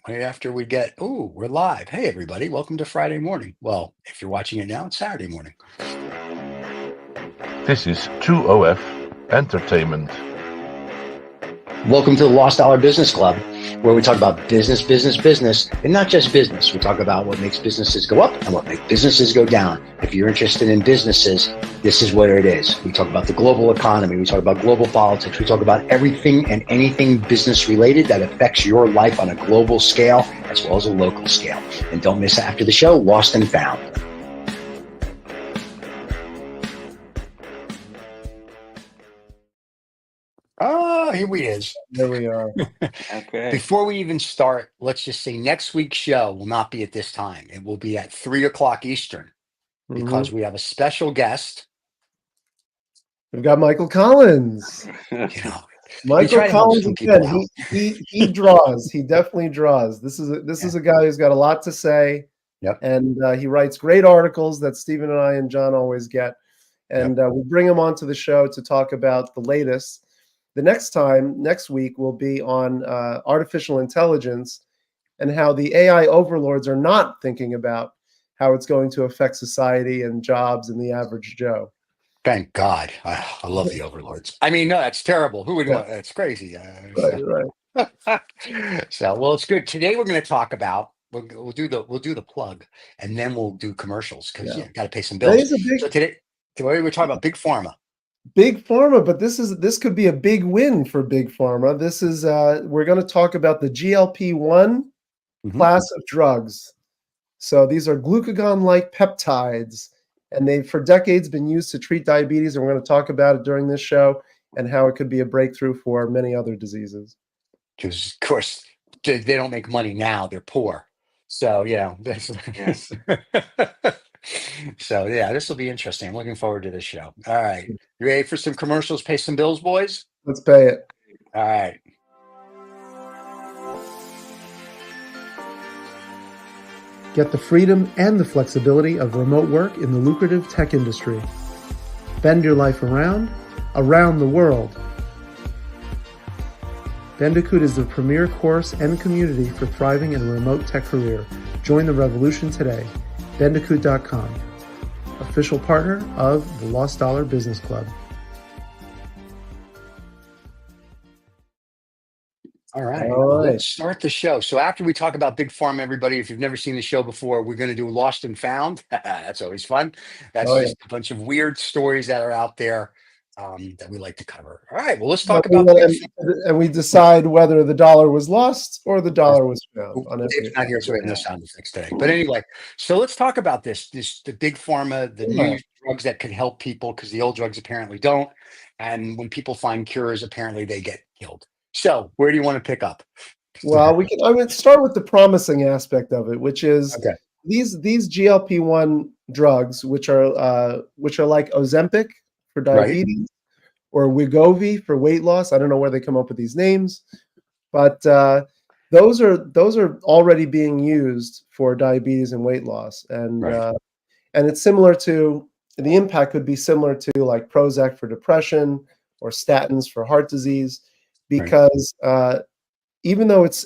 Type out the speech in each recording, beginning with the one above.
right after we get, oh, we're live. Hey, everybody, welcome to Friday morning. Well, if you're watching it now, it's Saturday morning. This is True OF Entertainment. Welcome to the Lost Dollar Business Club, where we talk about business, and not just business. We talk about what makes businesses go up and what makes businesses go down. If you're interested in businesses, this is where it is. We talk about the global economy. We talk about global politics. We talk about everything and anything business related that affects your life on a global scale as well as a local scale. And don't miss after the show, Lost and Found. Oh, here we is. There we are. Okay. Before we even start, let's just say next week's show will not be at this time. It will be at 3:00 Eastern because we have a special guest. We've got Michael Collins. Michael Collins again. He draws. He definitely draws. This is a guy who's got a lot to say. Yep. And he writes great articles that Stephen and I and John always get. And we bring him onto the show to talk about the latest. The next week, will be on artificial intelligence and how the AI overlords are not thinking about how it's going to affect society and jobs and the average Joe. Thank God. I love the overlords. I mean, no, that's terrible. Who would want? That's crazy. Right. So, well, it's good. Today we're going to talk about. We'll do the plug, and then we'll do commercials because you got to pay some bills. So today we're talking about big pharma. Big pharma, but this could be a big win for big pharma. This is we're going to talk about the GLP-1 class of drugs. So these are glucagon-like peptides, and they've for decades been used to treat diabetes, and we're going to talk about it during this show and how it could be a breakthrough for many other diseases. Because, of course, they don't make money now. They're poor. So, So, this will be interesting. I'm looking forward to this show. All right. You ready for some commercials? Pay some bills, boys? Let's pay it. All right. Get the freedom and the flexibility of remote work in the lucrative tech industry. Bend your life around the world. Bandicoot is the premier course and community for thriving in a remote tech career. Join the revolution today. Bandicoot.com, official partner of the Lost Dollar Business Club. All right. Let's start the show. So after we talk about big pharma, everybody, if you've never seen the show before, we're going to do Lost and Found. That's always fun. That's just a bunch of weird stories that are out there that we like to cover. All right. Well, let's talk about and we decide whether the dollar was lost or the dollar was found. Dave's not here, so we have no sound effects today. But anyway, so let's talk about the big pharma, the new drugs that could help people because the old drugs apparently don't. And when people find cures, apparently they get killed. So where do you want to pick up? Well, I would start with the promising aspect of it, which is these GLP-1 drugs, which are like Ozempic for diabetes or Wegovy for weight loss. I don't know where they come up with these names, but those are already being used for diabetes and weight loss, and it's similar to the impact could be similar to like Prozac for depression or statins for heart disease. Because even though it's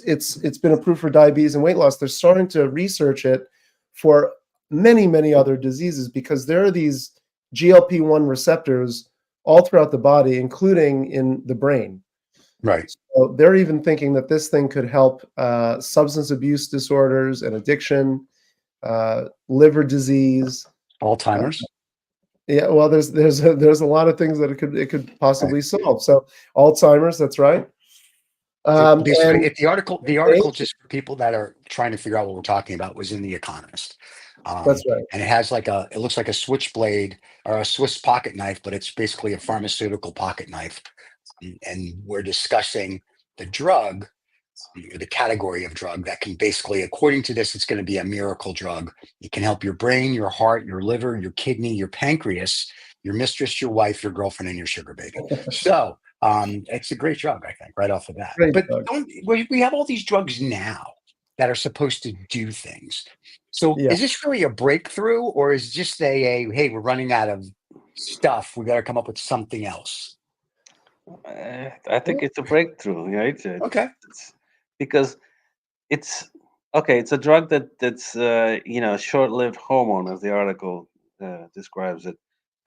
been approved for diabetes and weight loss, they're starting to research it for many other diseases because there are these GLP-1 receptors all throughout the body, including in the brain. Right. So they're even thinking that this thing could help substance abuse disorders and addiction, liver disease, Alzheimer's. Yeah, well, there's a lot of things that it could possibly solve. So Alzheimer's, that's right. If the article just for people that are trying to figure out what we're talking about was in The Economist. That's right. And it has it looks like a switchblade or a Swiss pocket knife, but it's basically a pharmaceutical pocket knife. And we're discussing the drug, the category of drug that can basically, according to this, it's going to be a miracle drug. It can help your brain, your heart, your liver, your kidney, your pancreas, your mistress, your wife, your girlfriend, and your sugar baby. So it's a great drug, I think, right off the bat. But we have all these drugs now that are supposed to do things. So is this really a breakthrough, or is it just hey, we're running out of stuff, we got to come up with something else? I think it's a breakthrough, right? Okay. Because it's okay. It's a drug that's short-lived hormone, as the article describes it.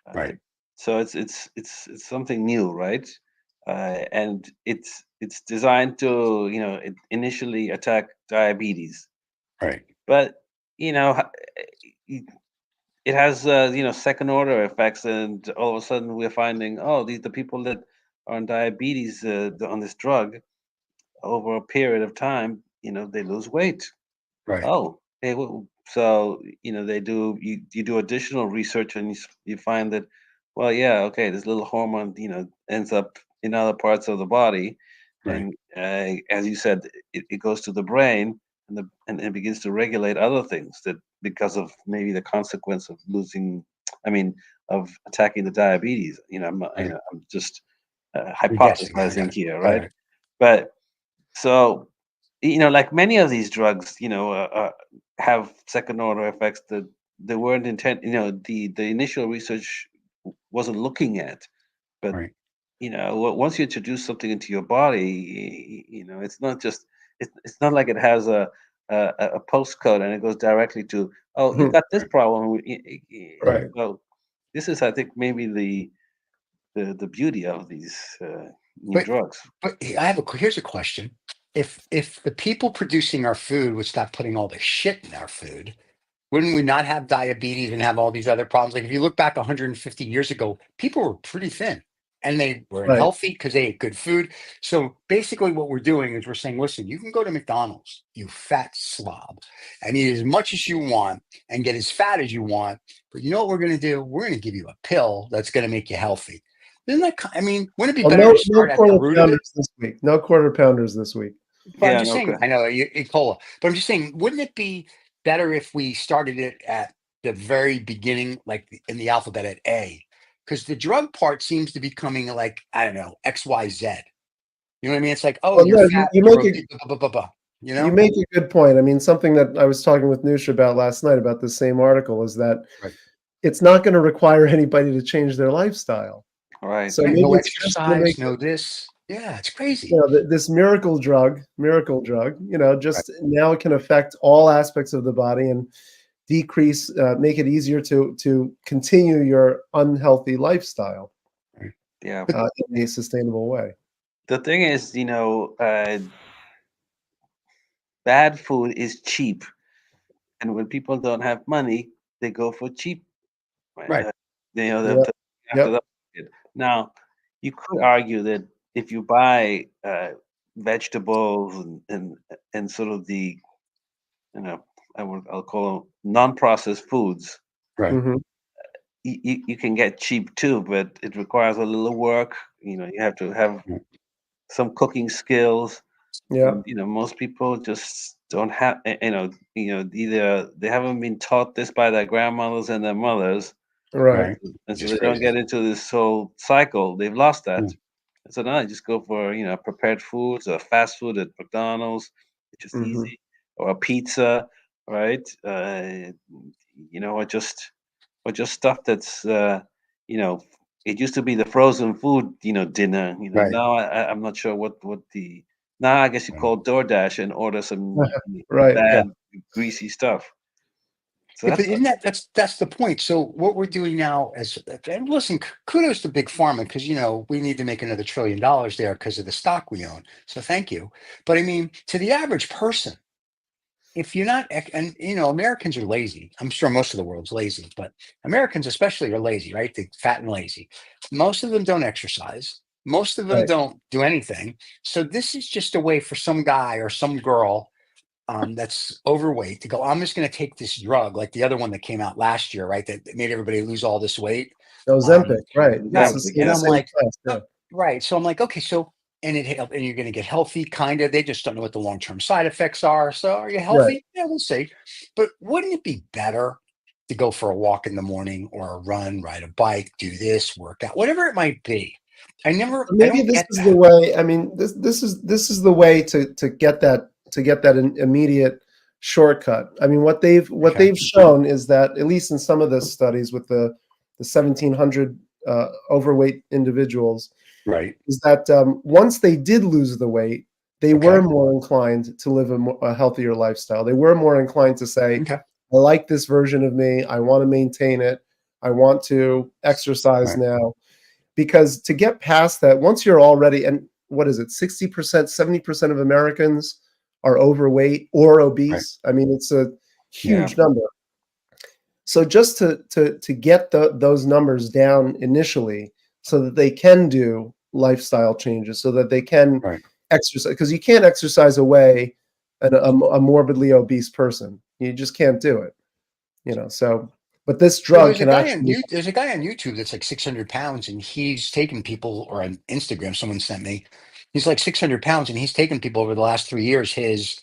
Uh, Right. so it's something new, right? And it's designed to initially attack diabetes, Right. but you know ha- it it has second order effects, and all of a sudden we're finding, oh, these the people that are on diabetes on this drug over a period of time, they lose weight. Right. Oh, hey, so they do you do additional research, and you find that, well, yeah, okay, this little hormone ends up in other parts of the body, Right. and as you said, it goes to the brain, and it begins to regulate other things that because of maybe the consequence of losing, I mean, of attacking the diabetes. Right. I'm just You're guessing. I got hypothesizing it. here, All right? right. But so, like many of these drugs, have second order effects that they weren't intent. The initial research wasn't looking at, but Right. once you introduce something into your body, it's not just it's not like it has a postcode and it goes directly to, oh, you got this Right. problem. Right. Right. Well, this is, I think, maybe the beauty of these new But drugs. here's a question. If the people producing our food would stop putting all the shit in our food, wouldn't we not have diabetes and have all these other problems? Like if you look back 150 years ago, people were pretty thin and they were Right. healthy because they ate good food. So basically, what we're doing is we're saying, listen, you can go to McDonald's, you fat slob, and eat as much as you want and get as fat as you want. But you know what we're going to do? We're going to give you a pill that's going to make you healthy. Isn't that, I mean, wouldn't it be Well, better to no start at the quarter root of it? pounders this week. No quarter pounders this week. But I'm Yeah, just no, saying, okay. I know cola, but I'm just saying, wouldn't it be better if we started it at the very beginning, like in the alphabet at A? Because the drug part seems to be coming like, I don't know, XYZ. You know what I mean? It's like, oh, Well, you're no, fat, you you're make it. obese, blah, blah, blah, blah, you You know? make a good point. I mean, something that I was talking with Nusha about last night about the same article is that Right. it's not going to require anybody to change their lifestyle. All right. So Right. maybe No it's just going to exercise, make no this. Yeah, it's you crazy. know this miracle drug. Right. Just now it can affect all aspects of the body and decrease, make it easier to continue your unhealthy lifestyle Right. Yeah. But in a sustainable way. The thing is, bad food is cheap, and when people don't have money, they go for cheap. Right? right. Yep. After Yep. the market. Now, you could argue that if you buy vegetables and sort of the you know I'll call them non-processed foods, Right. Hmm. you can get cheap too, but it requires a little work. You have to have Right. some cooking skills. And Yep. most people just don't have either they haven't been taught this by their grandmothers and their mothers, Right. Right. and Which so is they don't crazy. get into this whole cycle. They've lost that. Yeah. And so now they just go for prepared foods or fast food at McDonald's. It's just Hmm. easy, or a pizza, right? Or just stuff that's you know it used to be the frozen food dinner. Right. Now I'm not sure what the now I guess you Right. call DoorDash and order some Right. Yeah. bad greasy stuff. So Yeah, but that's isn't that's the point? So what we're doing now is, and listen, kudos to Big Pharma because we need to make another $1 trillion there because of the stock we own. So thank you. But I mean, to the average person, if you're not, and Americans are lazy. I'm sure most of the world's lazy, but Americans especially are lazy, right? They're fat and lazy. Most of them don't exercise. Most of them Right. don't do anything. So this is just a way for some guy or some girl that's overweight to go, I'm just going to take this drug like the other one that came out last year, right? That made everybody lose all this weight. Um, Ozempic. Right. It's right. the example. And same, Yeah, I'm same like, class. Yeah. right. So I'm like, okay, so, and and you're going to get healthy, kind of. They just don't know what the long term side effects are. So are you Right. healthy? Yeah, we'll see. But wouldn't it be better to go for a walk in the morning or a run, ride a bike, do this, work out, whatever it might be? I Maybe don't this get is the that. way. I mean, this is the way to get that immediate shortcut. I mean, what Okay. they've shown is that at least in some of the studies with the 1,700 overweight individuals, Right. is that once they did lose the weight, they Okay. were more inclined to live a healthier lifestyle. They were more inclined to say, Okay. I like this version of me. I want to maintain it. I want to exercise now. Because to get past that, once you're already, and what is it, 60%, 70% of Americans are overweight or obese. I mean, it's a huge number. So just to get those numbers down initially so that they can do lifestyle changes, so that they can exercise, because you can't exercise away a morbidly obese person. You just can't do it, so, but this Well, drug can actually. there's a guy on YouTube that's like 600 pounds, and he's taken people, or on Instagram, someone sent me, he's like 600 pounds, and he's taken people over the last 3 years, his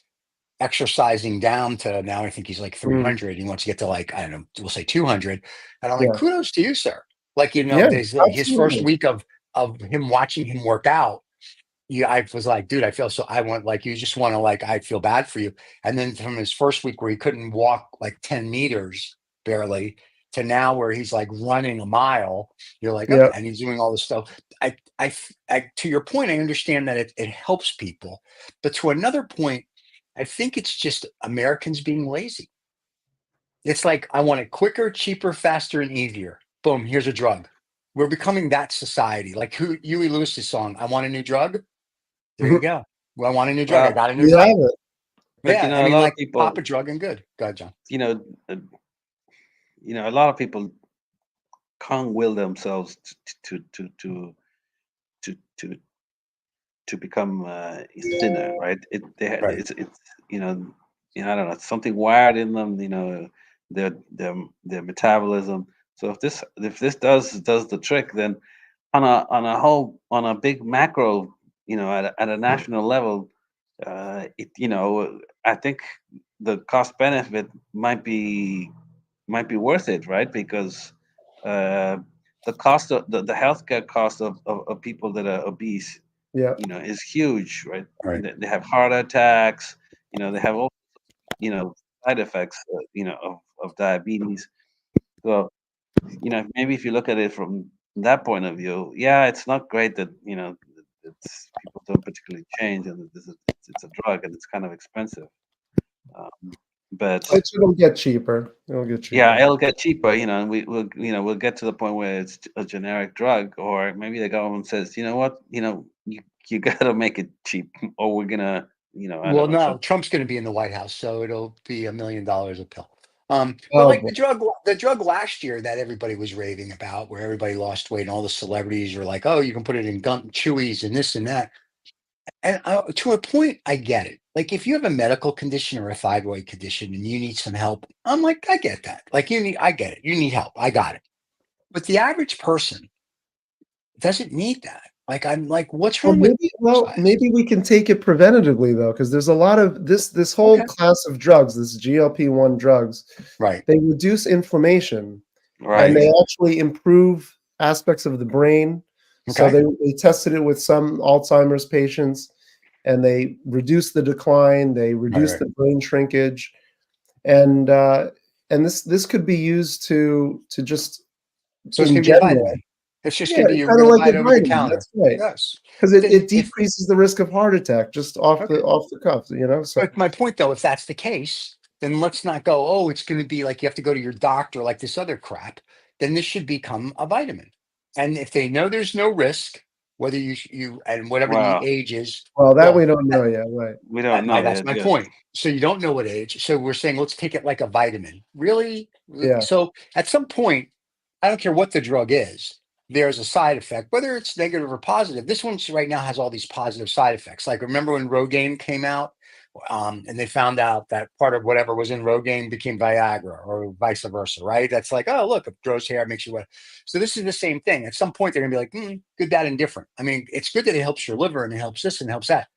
exercising down to now, I think he's like 300. He wants to get to like, I don't know, we'll say 200. And I'm like, Yeah, kudos to you, sir. Like, yeah, there's like his first absolutely. week of him watching him work out. Yeah, I was like, dude, I feel so. I want, like, you just want to, like, I feel bad for you. And then from his first week where he couldn't walk like 10 meters barely to now where he's like running a mile, you're like, Yeah. okay, and he's doing all this stuff. To your point, I understand that it helps people, but to another point, I think it's just Americans being lazy. It's like, I want it quicker, cheaper, faster, and easier. Boom, here's a drug. We're becoming that society. Like Huey Lewis's song, I want a new drug. There you go. Well, I want a new drug. I Well, got a new You drug. have it. but Yeah, I a mean, lot of like pop people, a drug and good. Go ahead, John. you know, uh, a lot of people can't will themselves to to to become thinner, right? Right, It's I don't know, it's something wired in them, their metabolism. So if this does the trick, then on a big macro, at a national level, I think the cost benefit might be worth it, right? Because uh, the cost of the healthcare cost of people that are obese, Yeah. is huge, right? right. They have heart attacks, they have all, side effects, of diabetes. So, maybe if you look at it from that point of view, yeah, it's not great that, people don't particularly change, and that it's a drug and it's kind of expensive. But It'll get cheaper. It'll get yeah, cheaper. it'll get cheaper, and we'll get to the point where it's a generic drug, or maybe the government says, you know what, you got to make it cheap, or we're gonna, I don't Well, know, no, Trump's going to be in the White House, so it'll be $1 million a pill. But Oh like boy. the drug last year that everybody was raving about, where everybody lost weight and all the celebrities were like, "Oh, you can put it in gum chewies and this and that." And to a point, I get it. Like if you have a medical condition or a thyroid condition and you need some help, I'm like, I get that. Like I get it. You need help. I got it. But the average person doesn't need that. Like I'm like, what's Well, wrong with exercise? maybe we can take it preventatively though, because there's a lot of this whole Okay. class of drugs, this GLP-1 drugs, Right. they reduce inflammation and right. they actually improve aspects of the brain. So Okay. they tested it with some Alzheimer's patients and they reduce the decline, they Right. reduce Right. the brain shrinkage, and this could be used to just So it's in going to be a general. vitamin. It's just Yeah, going to be, we're kind going of to like buy a it over the vitamin. counter. That's right. Yes. Because But then it if decreases the risk of heart attack just off okay. the cuff, So But my point though, if that's the case, then let's not go, oh, it's going to be like you have to go to your doctor like this other crap. Then this should become a vitamin. And if they know there's no risk, whether you and whatever the Well, age is, well, that we well, don't know yet, right? we don't know that's yet. my Yes. point. So you don't know what age. So we're saying let's take it like a vitamin. Really? Yeah. So at some point, I don't care what the drug is, there's a side effect, whether it's negative or positive. This one right now has all these positive side effects. Like remember when Rogaine came out, and they found out that part of whatever was in Rogaine became Viagra, or vice versa, right? That's like, oh look, it grows hair, makes you wet. So this is the same thing. At some point, they're gonna be like, good, bad, and different. I mean, it's good that it helps your liver and it helps this and helps that,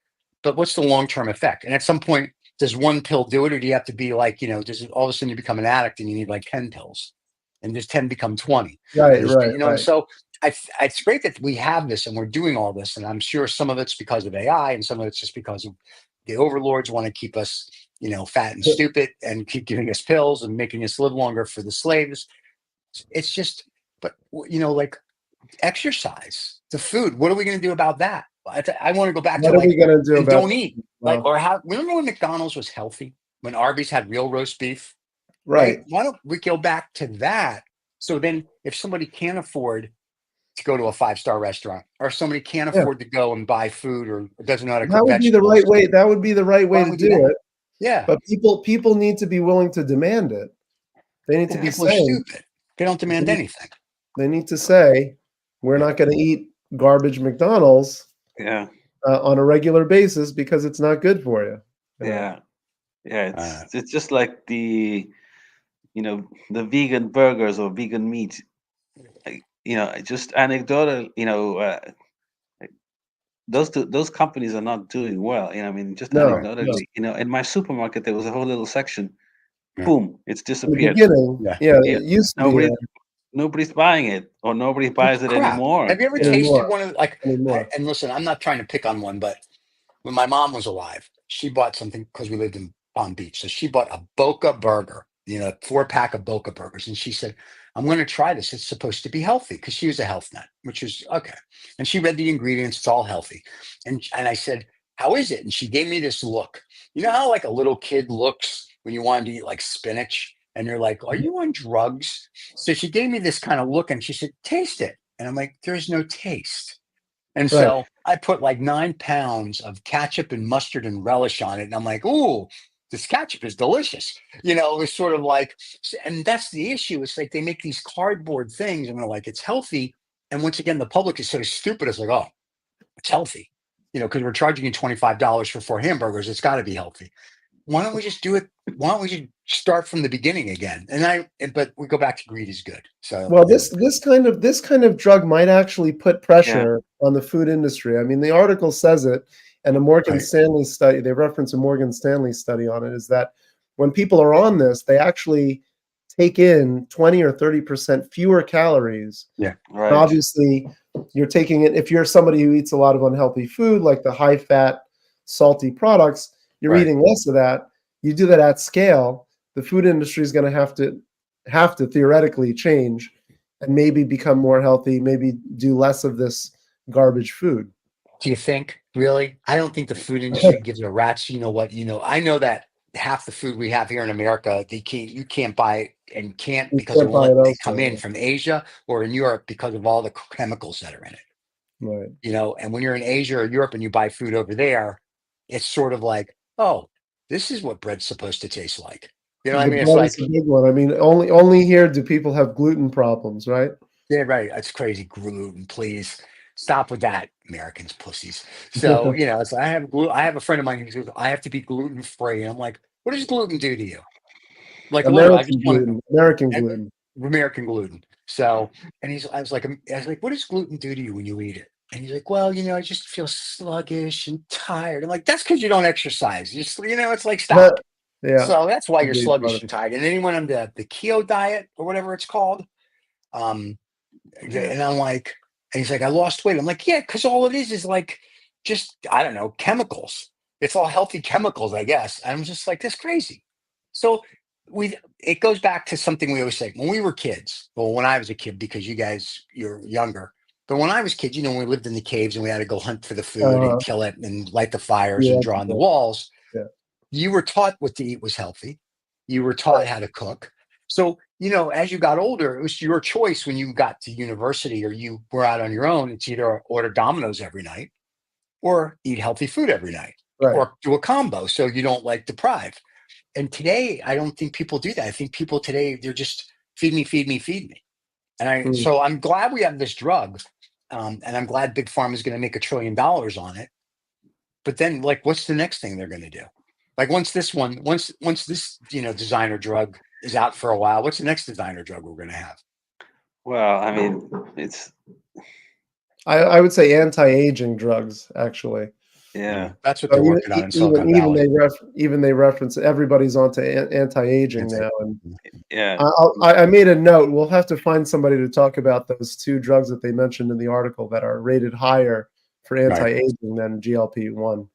but what's the long term effect? And at some point, does one pill do it, or do you have to be like, does it all of a sudden you become an addict and you need like 10 pills? And does 10 become 20? Right, And right, right. so it's great that we have this and we're doing all this. And I'm sure some of it's because of AI and some of it's just because of the overlords want to keep us, fat and stupid and keep giving us pills and making us live longer for the slaves. It's just, but like exercise, the food, what are we going to do about that? I want to go back to What are we going to do and about don't eat. well, Remember when McDonald's was healthy? When Arby's had real roast beef? right. Why don't we go back to that? So then if somebody can't afford to go to a 5-star restaurant, or if somebody can't Yeah. afford to go and buy food or doesn't know how to That cook would be the right vegetables, way. That would be the right way why to don't we do do that? it. Yeah. But people need to be willing to demand it. They need to be People are saying, stupid. They don't demand anything. they need to say, we're not going to eat garbage McDonald's Yeah. On a regular basis because it's not good for you. You know? Yeah. Yeah. It's just like the the vegan burgers or vegan meat. Just anecdotal. Those companies are not doing well. I mean, just No, no. anecdotally, in my supermarket there was a whole little section. Yeah. Boom! It's In the disappeared. beginning, Yeah. it used to be Nobody's buying it, or nobody buys it Crap. anymore. Have you ever tasted anymore. one of and listen, I'm not trying to pick on one, but when my mom was alive, she bought something because we lived in Palm Beach. So she bought a Boca burger, 4-pack of Boca burgers. And she said, I'm going to try this. It's supposed to be healthy because she was a health nut, which is okay. And she read the ingredients. It's all healthy. And I said, how is it? And she gave me this look. You know how like a little kid looks when you want to eat like spinach? And you're like, are you on drugs? So she gave me this kind of look and she said, taste it. And I'm like, there's no taste. And Right. so I put like 9 pounds of ketchup and mustard and relish on it. And I'm like, ooh, this ketchup is delicious. It was sort of like, and that's the issue. It's like they make these cardboard things and they're like, it's healthy. And once again, the public is so stupid. It's like, oh, it's healthy, because we're charging you $25 for 4 hamburgers. It's got to be healthy. Why don't we just do it? Why don't we just start from the beginning again? But we go back to greed is good. So Well, this kind of drug might actually put pressure on the food industry. I mean, the article says it, and a Morgan Stanley study, they reference a Morgan Stanley study on it, is that when people are on this, they actually take in 20 or 30% fewer calories. Yeah. Right. And obviously, you're taking it, if you're somebody who eats a lot of unhealthy food, like the high fat, salty products, you're eating less of that. You do that at scale, the food industry is going to have to theoretically change and maybe become more healthy, maybe do less of this garbage food. Do you think, really? I don't think the food industry gives a rat's what. I know that half the food we have here in America, you can't buy and can't because of what they come in from Asia or in Europe because of all the chemicals that are in it. Right. And when you're in Asia or Europe and you buy food over there, it's sort of like, oh, this is what bread's supposed to taste like. You know what I mean? It's like a big one. I memean, only here do people have gluten problems, right? Yeah, right. That's crazy. Gluten, please stop with that, Americans, pussies. So it's I have a friend of mine who says I have to be gluten free. I'm like, what does gluten do to you? Like literally, I just want to know. American gluten. American gluten. So, and I was like, what does gluten do to you when you eat it? And he's like, well, I just feel sluggish and tired. I'm like, that's because you don't exercise. It's like stop. Yeah. So that's why you're sluggish and tired. And then he went on the keto diet or whatever it's called. And I'm like, and he's like, I lost weight. I'm like, yeah, because all it is like just, I don't know, chemicals. It's all healthy chemicals, I guess. I'm just like, that's crazy. So it goes back to something we always say when we were kids. Well, when I was a kid, because you're younger. But when I was kids, when we lived in the caves and we had to go hunt for the food and kill it and light the fires and draw on the walls, you were taught what to eat was healthy. You were taught how to cook. So, as you got older, it was your choice when you got to university or you were out on your own. It's either order Domino's every night or eat healthy food every night or do a combo so you don't deprive. And today, I don't think people do that. I think people today, they're just feed me, feed me, feed me. And so I'm glad we have this drug. And I'm glad Big Pharma is going to make $1 trillion on it. But then what's the next thing they're going to do? Once this designer drug is out for a while, what's the next designer drug we're going to have? Well, I mean, it's. I would say anti-aging drugs, actually. Yeah, that's what they're working on in Silicon Valley. Even they reference everybody's onto anti-aging now. And yeah, I made a note. We'll have to find somebody to talk about those 2 drugs that they mentioned in the article that are rated higher for anti-aging than GLP-1.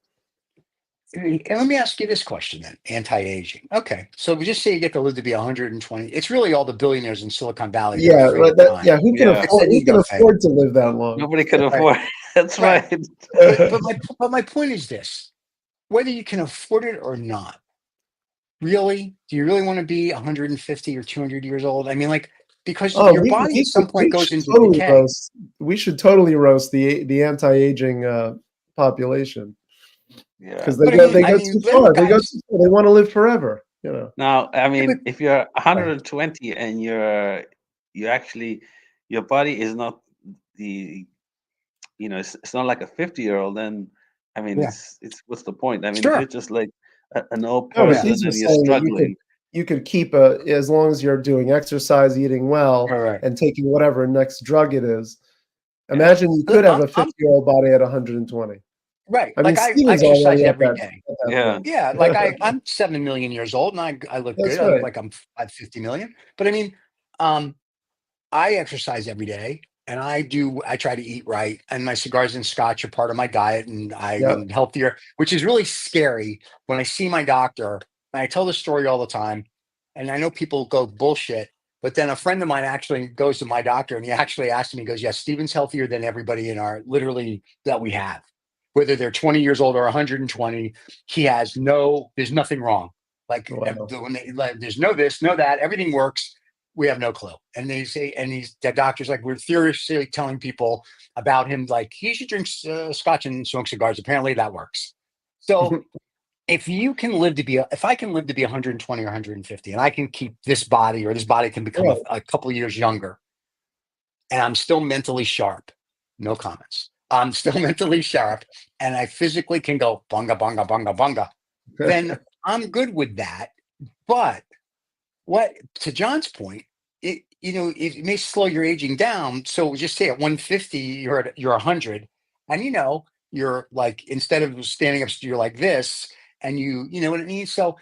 And let me ask you this question then, anti-aging. Okay, so we just say you get to live to be 120. It's really all the billionaires in Silicon Valley. Yeah, who can afford to live that long? Nobody could afford. That's Right. right. But my point is this: whether you can afford it or not, really, do you really want to be 150 or 200 years old? I mean, like, because Oh, your body at some point we goes should into totally decay. roast. We should totally roast the anti-aging population Yeah. because But they go too far. look, They go guys. too far. They want to live forever. You know. Now, I Yeah, but mean, if you're right, 120 and you actually your body is not the it's not like a 50-year-old, then I mean, yeah, it's what's the point? I mean, if you're sure, just like an old No, but yeah, person these are and you're saying that struggling, you could keep as long as you're doing exercise, eating well, right. and taking whatever next drug it is. yeah. Imagine you Look, could have a I'm 50-year-old body at 120. right. I mean, Like I Steven's exercise already at every day. that Yeah. point. Yeah, like I'm 7 million years old, and I look good. That's I look right. like I'm 50 million. But I mean, um, I exercise every day, and I try to eat right, and my cigars and scotch are part of my diet, and I'm Yep. in healthier, which is really scary when I see my doctor, and I tell the story all the time, and I know people go bullshit, but then a friend of mine actually goes to my doctor, and he actually asked me, he goes, "Yes, Steven's healthier than everybody in our literally that we have, whether they're 20 years old or 120. There's nothing wrong. Like, Wow. like there's no this, no that, everything works. We have no clue." And they say, and the doctor's like, we're furiously telling people about him, like he should drink scotch and smoke cigars. Apparently that works. So if I can live to be 120 or 150, and I can keep this body, or this body can become Right. a couple of years younger, and I'm still mentally sharp, no comments. I'm still mentally sharp, and I physically can go bunga bunga bunga bunga. Then I'm good with that. But what to John's point, it may slow your aging down. So just say at 150, you're 100, and you're like, instead of standing up, you're like this, and you know what I mean. So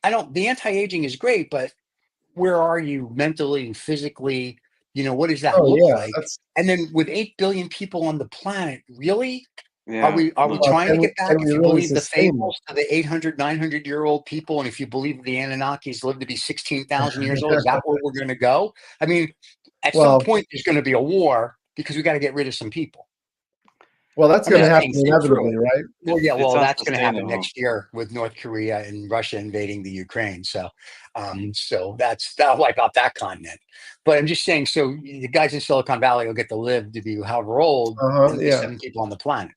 I don't. The anti-aging is great, but where are you mentally, physically? What does that Oh look yeah, like? that's And then with 8 billion people on the planet, really? Are Yeah. we No. trying to get back? can we If you really believe the sustain fables to the 800, 900-year-old people, and if you believe the Anunnakis live to be 16,000 years old, is that that? where we're going to go? I mean, at some well, point, there's going to be a war because we got to get rid of some people. that's I'm going to just happen saying, think through inevitably, it. right? Well, yeah, It's well, that's going to happen unsustainable. next year with North Korea and Russia invading the Ukraine. So that'll wipe out that continent. But I'm just saying, so the guys in Silicon Valley will get to live to be however old, and there'll be Yeah. 7 people on the planet.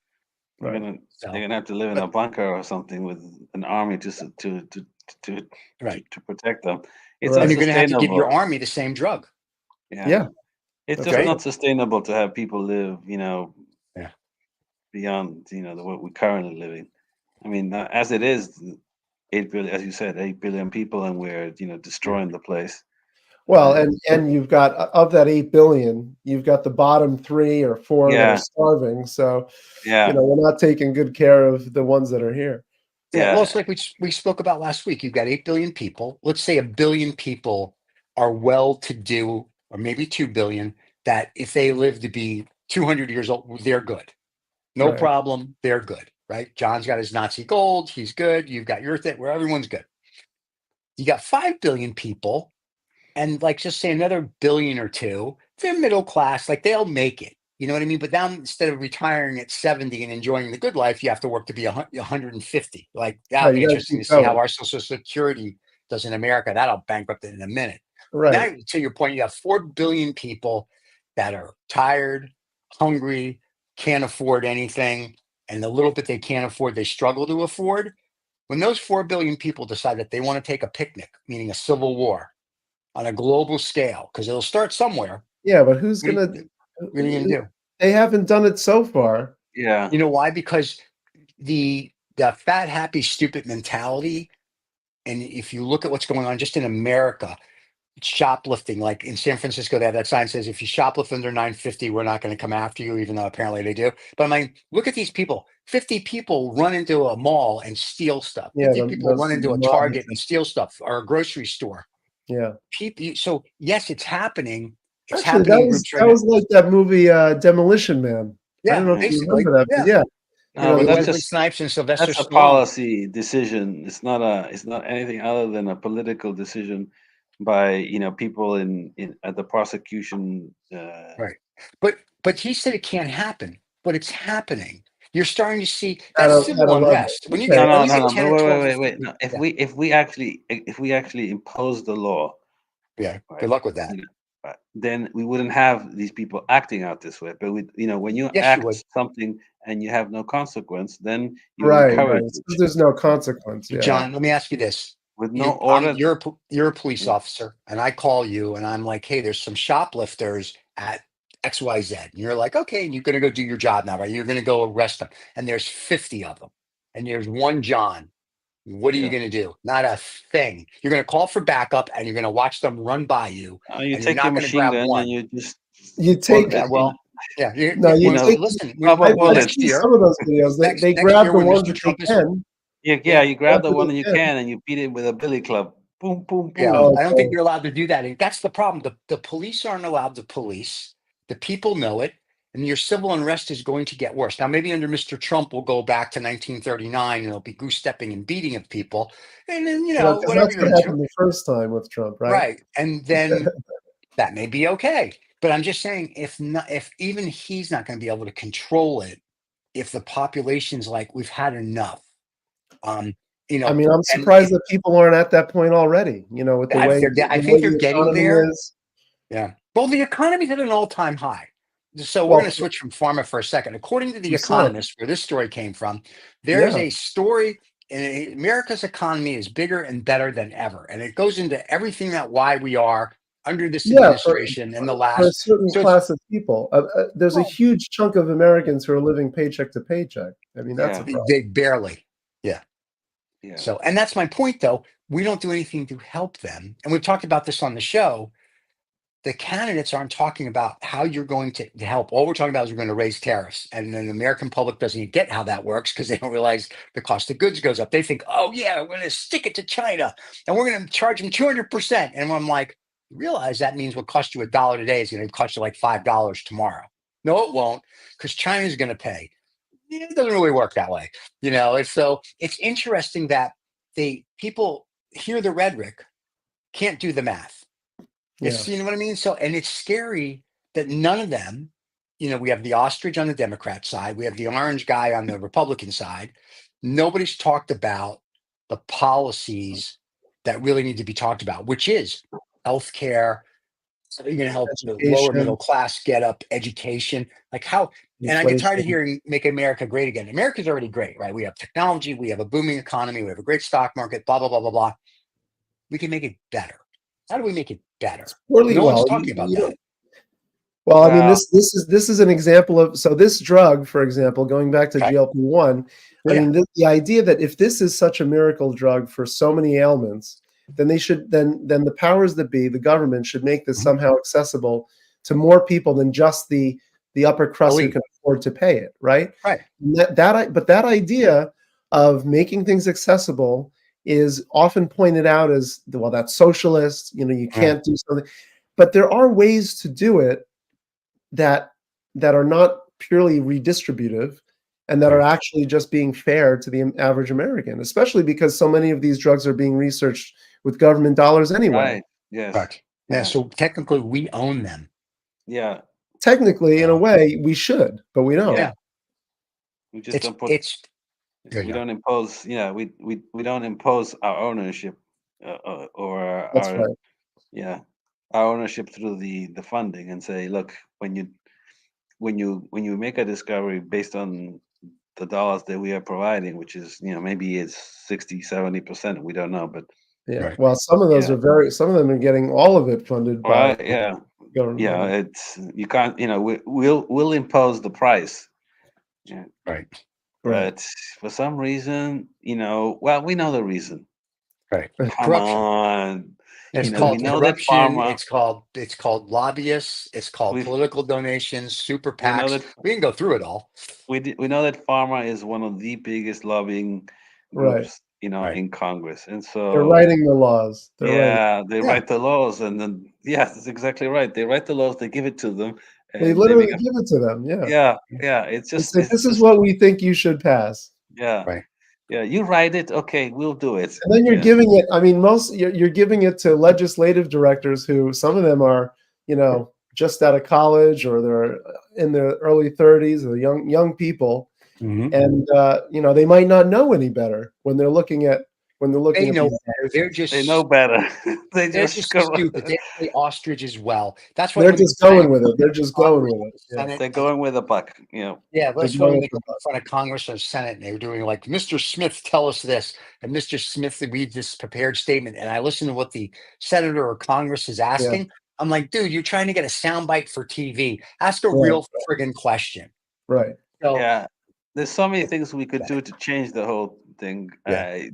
They're Right. gonna they're So, gonna have to live in but a bunker or something with an army to right. to protect them. It's And Right. you're going to have to give your unsustainable. army the same drug. Yeah. Yeah. It's That's just Okay. right. not sustainable to have people live, Yeah. beyond, the what we're currently living. I mean, as it is, 8 billion, as you said, 8 billion people, and we're, Yeah. destroying the place. Well, And and you've got of that 8 billion, you've got the bottom 3 or 4 that are yeah, starving. So, yeah, we're not taking good care of the ones that are here. Yeah. Well, yeah, it's like we spoke about last week. You've got 8 billion people. Let's say 1 billion people are well to do, or maybe 2 billion, that if they live to be 200 years old, they're good. No Right. problem. They're good. Right. John's got his Nazi gold. He's good. You've got your thing where everyone's good. You got 5 billion people, and like just say another billion or two, they're middle class, like they'll make it. You know what I mean? But now instead of retiring at 70 and enjoying the good life, you have to work to be 150. Like that'll Right. be You got to interesting keep to see how going. our Social Security does in America. That'll bankrupt it in a minute. Right. Now, to your point, you have 4 billion people that are tired, hungry, can't afford anything. And the little bit they can't afford, they struggle to afford. When those 4 billion people decide that they want to take a picnic, meaning a civil war, on a global scale, because it'll start somewhere. Yeah, but who's What are gonna? you going to do? They haven't done it so far. yeah, You know why? Because the fat, happy, stupid mentality. And if you look at what's going on just in America, shoplifting, like in San Francisco, they have that sign that says, if you shoplift under 950, we're not going to come after you, even though apparently they do. But I mean, look at these people. 50 people run into a mall and steal stuff. Yeah, 50 people run the into a mob Target is. and steal stuff, or a grocery store. Yeah. People, so yes, it's happening. It's Actually, happening in groups right that now. was like that movie, Demolition Man. I don't Yeah, know if yeah. you basically. remember that, but Yeah. yeah, No, but With that's Wesley just Snipes and Sylvester that's a Stallone. policy decision. It's not anything other than a political decision by, people in at the prosecution. Right. But he said it can't happen. but it's happening. You're starting to see At that a civil level. unrest. When you Okay. get No, when no, you no, get no. 10 or Wait, 12 wait, or wait, wait. 15, No, yeah, if we actually impose the law, yeah. right? Good luck with that. Then we wouldn't have these people acting out this way. But when you Yes, you would. act something and you have no consequence, then you Right. encourage Right. it. So there's no consequence. Yeah. John, let me ask you this. With no order. You're a police Yeah. officer, and I call you and I'm like, hey, there's some shoplifters at XYZ. And you're like, okay, and you're gonna go do your job now, right? You're gonna go arrest them. And there's 50 of them, and there's one John. What are you Yeah. gonna do? Not a thing. You're gonna call for backup and you're gonna watch them run by you, You and you're take your not gonna machine grab gun and one. you just You well, take. Yeah, well, yeah, No, you know, take. listen, rubber I've next seen bullets. some year, of those videos. They next grab year the when ones Mr. that they Trump is, can. Yeah, you grab the After one they that you can. can and you beat it with a billy club. Boom, boom, yeah, boom. Oh, I don't think okay. you're allowed to do that. And that's the problem. The police aren't allowed to police. The people know it, and your civil unrest is going to get worse. Now, maybe under Mr. Trump, we'll go back to 1939 and it'll be goose stepping and beating of people. And then, Well, because whatever that's you're what into. happened the first time with Trump, right? Right. And then that may be okay. But I'm just saying, if even he's not going to be able to control it, if the population's like, we've had enough, um, I mean, I'm and surprised that people aren't at that point already. With the way I think they're the getting economy there. is. Yeah. Well, the economy's at an all-time high. So we're going Well, to switch from pharma for a second. According to The percent. Economist, where this story came from, there is Yeah. a story. America's economy is bigger and better than ever, and it goes into everything that why we are under this Yeah, administration and the for a last. certain So it's class of people. There's a well, huge chunk of Americans who are living paycheck to paycheck. I mean, that's a Yeah, problem. they barely. Yeah. yeah. So, and that's my point, though. We don't do anything to help them, and we've talked about this on the show. The candidates aren't talking about how you're going to help. All we're talking about is we're going to raise tariffs. And then the American public doesn't even get how that works because they don't realize the cost of goods goes up. They think, oh, yeah, we're going to stick it to China and we're going to charge them 200%. And I'm like, you realize that means what cost you $1 today is going to cost you like $5 tomorrow. No, it won't, because China's going to pay. It doesn't really work that way. It's interesting that people hear the rhetoric, can't do the math. Yeah. You know what I mean? So, and it's scary that none of them, we have the ostrich on the Democrat side, we have the orange guy on the Republican side. Nobody's talked about the policies that really need to be talked about, which is healthcare. So you're going to help the lower Education, middle class get up, education, like how. And I get tired of inflation. hearing "Make America Great Again." America's already great, right? We have technology, we have a booming economy, we have a great stock market, blah blah blah blah blah. We can make it better. How do we make it better? Poorly No one's well. talking about that. Well, I mean, Well, this is an example of, so this drug, for example, going back to Okay. GLP-1. I Yeah. mean, the idea that if this is such a miracle drug for so many ailments, then they should then the powers that be, the government, should make this Mhm. somehow accessible to more people than just the upper crust who Elite. can afford to pay it, right? Right. And but that idea of making things accessible is often pointed out as, well, that's socialist. You can't do something, but there are ways to do it that are not purely redistributive and that are Right. actually just being fair to the average American, especially because so many of these drugs are being researched with government dollars anyway. right. Yes. Correct. Yeah. Yeah. So technically, we own them. Yeah. Technically, in a So, way, we should, but we don't. Yeah. yeah. We just don't put. There you We go. don't impose. Yeah. We don't impose our ownership, or That's our right. yeah our ownership through the funding and say, look, when you make a discovery based on the dollars that we are providing, which is maybe it's 60-70%, we don't know, but Yeah. Right. Well, some of those yeah, are some of them are getting all of it funded by right, yeah, government yeah, money. it's you can't, we'll impose the price, yeah, Right. Right. but for some reason, well, we know the reason. Right. Come Corruption. on, It's we called know that corruption. pharma, It's called lobbyists. It's called we political donations, super we know PACs. that We can go through it all. we know that pharma is one of the biggest lobbying Right. groups, Right. in Congress, and They're so writing the laws. They're writing. yeah, they Yeah. write the laws, and then yes, that's exactly right. They write the laws, they give it to them, They and they literally make a give it to them. Yeah. yeah. It's They just say, it's this is just what we think you should pass. yeah, Right. yeah. You write it, okay, we'll do it. And then you're Yeah, giving it, I mean, you're giving it to legislative directors who, some of them are, just out of college, or they're in their early 30s, or young people, and they might not know any better when they're looking at They know these. better. They're just They know better. They they're just just go. stupid. They play ostrich as well. That's why They're when the just going with it. They're just going Congress with or it. the Yeah, Senate, They're going with the buck. You know. yeah, they're that's why going when with they the go in front of Congress or Senate and they're doing like, Mr. Smith, tell us this, and Mr. Smith reads this prepared statement, and I listen to what the senator or Congress is yeah, asking. I'm like, dude, you're trying to get a soundbite for TV. Ask a right, real friggin' question. right. So, Yeah. There's so many things we could do to change the whole thing. yeah,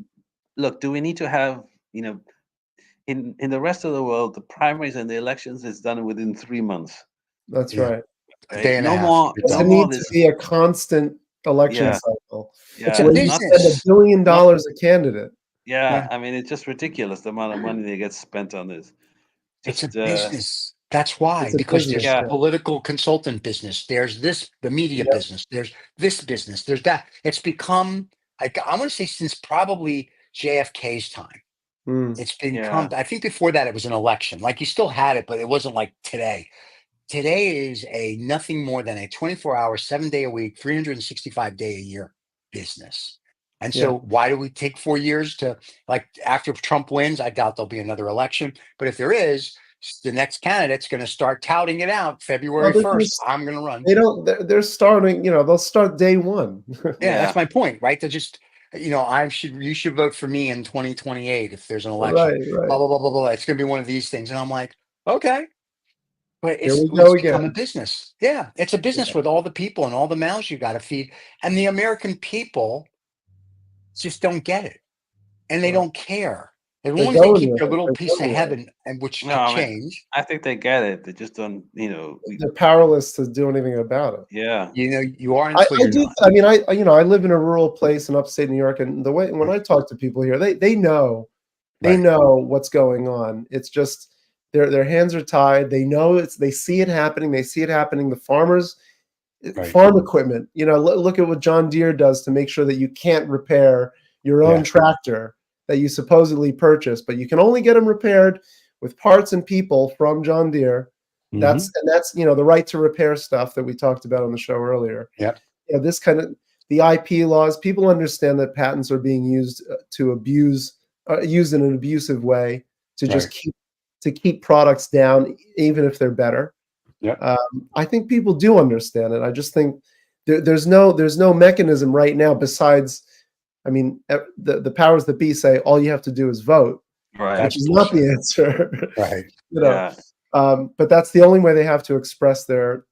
Look, do we need to have, in the rest of the world, the primaries and the elections is done within 3 months. That's yeah, right. a Right? day and a No half. more, You're Doesn't no done. more need of to this. be a constant election Yeah, cycle It's a yeah. where you Not spend $1 business. billion Not, a candidate. yeah. yeah. I mean, it's just ridiculous the amount of money that gets spent on this. It's a Just business. That's why, It's a because business. there's yeah, Yeah, political consultant business. There's this, the media yeah. business. There's this business. There's that. It's become, like, I want to say since probably JFK's time, Mm, it's become, yeah, I think before that it was an election. Like you still had it, but it wasn't like today. Today is a nothing more than a 24-hour, 7 day a week, 365 day a year business. And yeah. so why do we take 4 years to, like, after Trump wins? I doubt there'll be another election. But if there is, the next candidate's going to start touting it out Well, February 1st. I'm going to run. they don't. They're starting. They'll start day one. Yeah, that's yeah, my point, right? They're just, you should vote for me in 2028 if there's an election. Right, right. Blah, blah, blah, blah, blah. It's going to be one of these things. And I'm like, okay. But Here we it's go become a again. business. Yeah, it's a business Yeah, with all the people and all the mouths you got to feed. And the American people just don't get it. And they right. don't care. As They're long as they going keep with their it. little They're piece of going with it. heaven, and which no, could I mean, change, I think they get it. They just don't, They're powerless to do anything about it. yeah, you are I, until I you're do. not. I mean, I live in a rural place in upstate New York, and the way when I talk to people here, they know Right. what's going on. It's just their hands are tied. They know they see it happening. They see it happening. The farmers, Right. farm equipment. Look at what John Deere does to make sure that you can't repair your own Yeah. tractor that you supposedly purchased, but you can only get them repaired with parts and people from John Deere. Mm-hmm. That's the right to repair stuff that we talked about on the show earlier. Yep. This kind of the IP laws. People understand that patents are being used to abuse, used in an abusive way to just Right. keep products down, even if they're better. Yep. I think people do understand it. I just think there's no mechanism right now besides, I mean, the powers that be say all you have to do is vote, right, which That's is not the bullshit. answer. Right. you know, yeah, but that's the only way they have to express their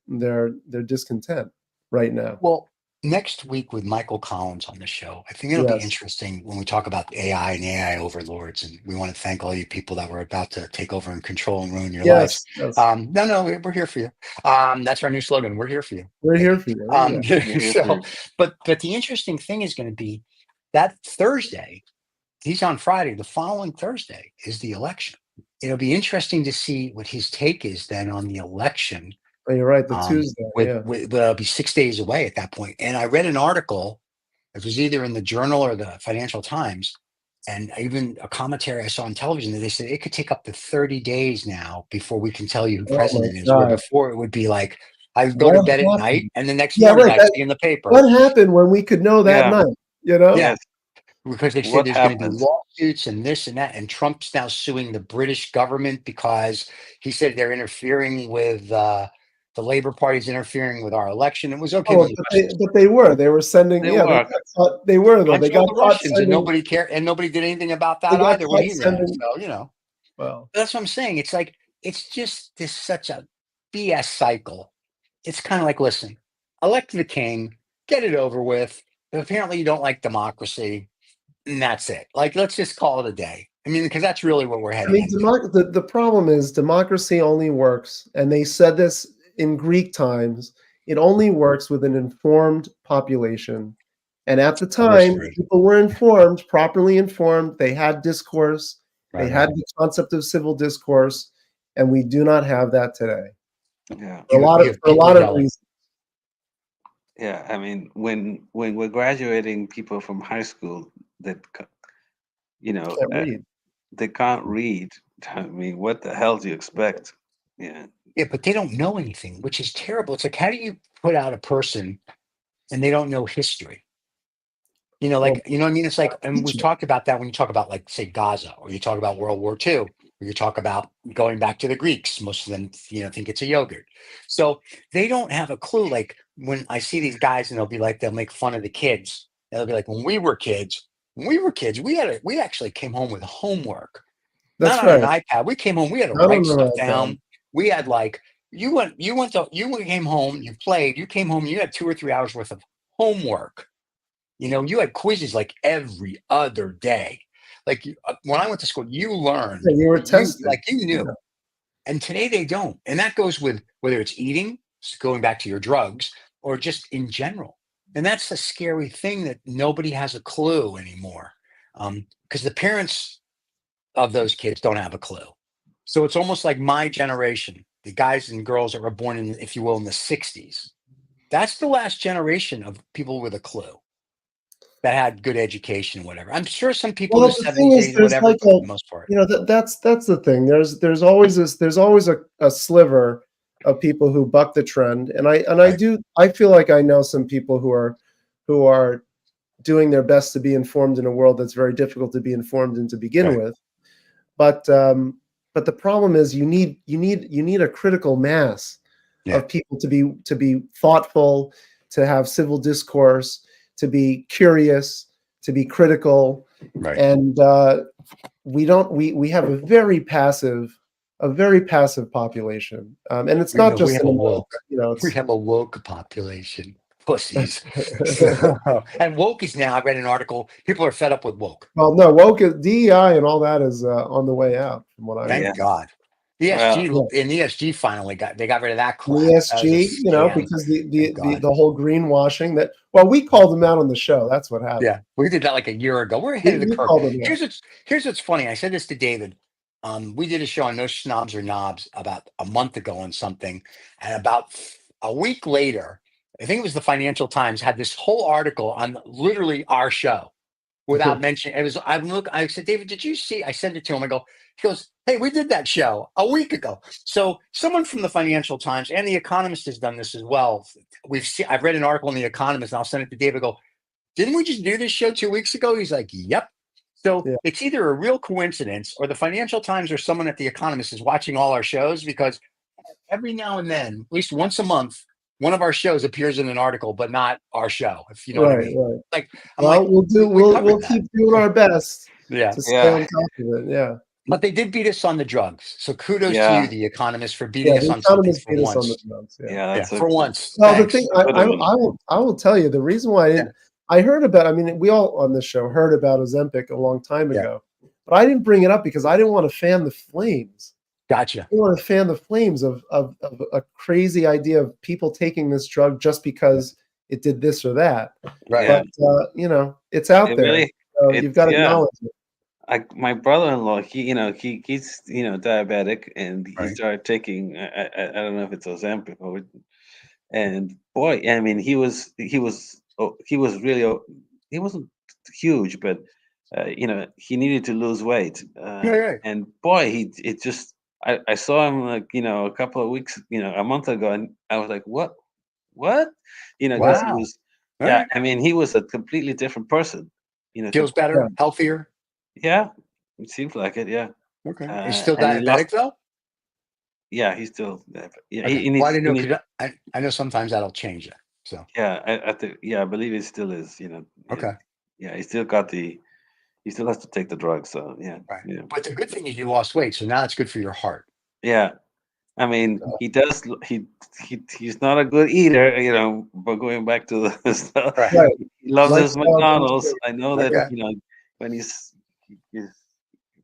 discontent right now. Well, next week with Michael Collins on the show, I think it'll be Yes, interesting when we talk about AI and AI overlords. And we want to thank all you people that were about to take over and control and ruin your lives. yes, yes. No, we're here for you. That's our new slogan. We're here for you, We're here baby. for you. Yeah. we're here So, for but the interesting thing is going to be that Thursday. He's on Friday. The following Thursday is the election. It'll be interesting to see what his take is then on the election. Oh, you're right. The Tuesday. Yeah. But it'll be 6 days away at that point. And I read an article. It was either in the Journal or the Financial Times, and even a commentary I saw on television that they said it could take up to 30 days now before we can tell you who Oh my president is. Where God. before it would be like I would go to What bed at night, happened? and the next Yeah, morning right. I see in the paper. What happened when we could know that yeah, night? You know? Yeah, yes. because they said What there's going to be happened? lawsuits and this and that, and Trump's now suing the British government because he said they're interfering with the Labor Party's interfering with our election. It was okay to Oh, use they were sending. They Yeah, they were. got caught. They were though. I'm They sure got the caught Russians, and sending. nobody cared, and nobody did anything about They that got either when caught he ran. sending. So Well, that's what I'm saying. It's like it's just this such a BS cycle. It's kind of like, listen, elect the king, get it over with. Apparently, you don't like democracy, and that's it. Like, let's just call it a day. I mean, because that's really what we're I heading mean, into. the problem is democracy only works, and they said this in Greek times. It only works with an informed population. And at the I wish time, there is. people were informed, properly informed. They had discourse. They Right. had the concept of civil discourse, and we do not have that today Yeah, for You have a people lot of yelling. reasons. yeah. I mean, when we're graduating people from high school that you know Can't read. they can't read. I mean, what the hell do you expect? Yeah, Yeah, but they don't know anything, which is terrible. It's like, how do you put out a person and they don't know history? Well, Like, you know what I mean? It's like, and we've teach it. talked about that when you talk about, like, say, Gaza, or you talk about World War II, or you talk about going back to the Greeks. Most of them, think it's a yogurt. So they don't have a clue. Like, when I see these guys and they'll be like, they'll make fun of the kids. And they'll be like, when we were kids, we actually came home with homework, not That's on an right. iPad. We came home, we had to I don't write know stuff about that. down. We had like, you came home, you played, you came home, you had 2 or 3 hours worth of homework. You had quizzes like every other day. Like, when I went to school, you learned, Yeah, you were you tested. like you Yeah. knew. And today they don't. And that goes with whether it's eating, going back to your drugs, or just in general. And that's the scary thing, that nobody has a clue anymore. Because the parents of those kids don't have a clue. So it's almost like my generation, the guys and girls that were born in, if you will, in the 60s. That's the last generation of people with a clue, that had good education, whatever. I'm sure some people in Well, the the thing 70s, is, 80s, there's whatever, like but for the most part. that's the thing. There's always a sliver of people who buck the trend, and Right. I feel like I know some people who are doing their best to be informed in a world that's very difficult to be informed in to begin Right. with. But the problem is you need a critical mass Yeah. of people to be thoughtful, to have civil discourse, to be curious, to be critical, Right. and we have a very passive population, and it's We not know we just have in a America. woke. We It's have a woke population. Pussies. And woke is now, I read an article, people are fed up with woke. well, no, woke DEI and all that is on the way out, from what I Thank Yeah. understand. God. Well, ESG finally they got rid of that And crap. That was a ESG, scam. because Thank God. the whole greenwashing that, well, we called them out on the show. That's what happened. Yeah, we did that like a year ago. We're ahead We, of the we curve. called them out. Here's what's funny. I said this to David. We did a show on No Snobs or Knobs about a month ago on something, and about a week later, I think it was the Financial Times had this whole article on literally our show, without mentioning it. Was I said, David, did you see? I sent it to him. I go, he goes, hey, we did that show a week ago. So someone from the Financial Times and the Economist has done this as well. I've read an article in the Economist, and I'll send it to David. I go, didn't we just do this show 2 weeks ago? He's like, yep. So Yeah, it's either a real coincidence, or the Financial Times or someone at the Economist is watching all our shows, because every now and then, at least once a month, one of our shows appears in an article, but not our show, if you know what I right, mean. right. Like, I'm like, Well, we we'll covered that. keep doing our best Yeah. to stay yeah, on top of it. Yeah, But they did beat us on the drugs. So kudos to you, yeah, the Economist, for yeah. beating us The on something economists for beat us on the once. drugs. Yeah. yeah. Yeah, That's for once. Well, the thing Thanks. a good one. I will tell you the reason why Yeah. I heard about. I mean, we all on this show heard about Ozempic a long time Yeah. ago, but I didn't bring it up because I didn't want to fan the flames. Gotcha. I want to fan the flames of a crazy idea of people taking this drug just because it did this or that. Right. Yeah, But it's out it there. really, So you've it's got to yeah. acknowledge it. My brother-in-law, he's diabetic, and he Right. started taking, I don't know if it's Ozempic, and boy, I mean, he wasn't huge, but he needed to lose weight, Yeah, yeah. and boy, I saw him, like, a couple of weeks, a month ago, and I was like, what, because he Wow. was, All yeah, right. I mean, he was a completely different person, Feels Yeah. better, healthier. yeah, it seems like it, yeah. Okay. He's still And he lost. diabetic though? Yeah, he's still. Yeah, Okay. he Well, I needs. didn't He know, needs. because I know sometimes that'll change it. So, Yeah, I think. Yeah, I believe he still is. okay. Yeah, he still got the. He still has to take the drugs. So yeah, Right. yeah, But the good thing is you lost weight. So now it's good for your heart. yeah. I mean, So, he does. He's not a good eater. But going back to the stuff, right. Right. he loves his Lifestyle McDonald's. constraint. I know that. Okay. When he's